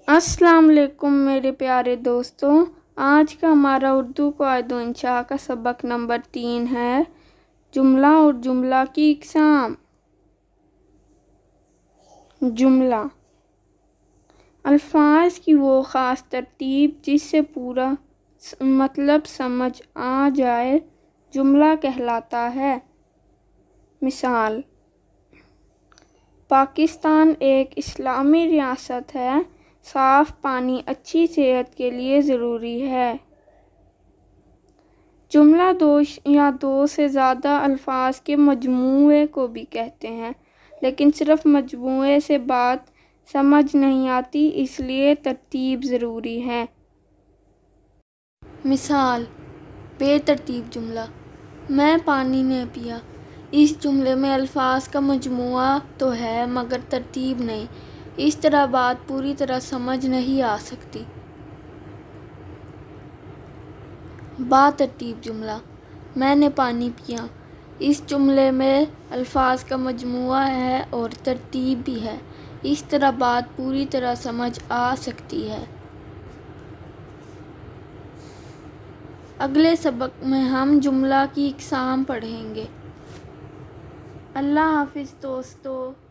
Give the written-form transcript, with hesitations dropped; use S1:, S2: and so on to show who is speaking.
S1: अस्सलाम वालेकुम मेरे प्यारे दोस्तों। आज का हमारा उर्दू क़वाइद व इंशा का सबक नंबर 3 है जुमला और जुमला की इक़साम। जुमला अल्फाज की वो ख़ास तरतीब जिससे पूरा मतलब समझ आ जाए जुमला कहलाता है। मिसाल, पाकिस्तान एक इस्लामी रियासत है। साफ़ पानी अच्छी सेहत के लिए ज़रूरी है। जुमला दो या दो से ज़्यादा अल्फाज के मजमूए को भी कहते हैं, लेकिन सिर्फ मजमूए से बात समझ नहीं आती, इसलिए तरतीब ज़रूरी है।
S2: मिसाल, बेतरतीब जुमला, मैं पानी नहीं पिया। इस जुमले में अल्फाज का मजमूआ तो है मगर तरतीब नहीं, इस तरह बात पूरी तरह समझ नहीं आ सकती। बातरतीब जुमला, मैंने पानी पिया। इस जुमले में अल्फाज का मजमूआ है और तरतीब भी है, इस तरह बात पूरी तरह समझ आ सकती है। अगले सबक में हम जुमला की इक़साम पढ़ेंगे। अल्लाह हाफ़िज़ दोस्तों।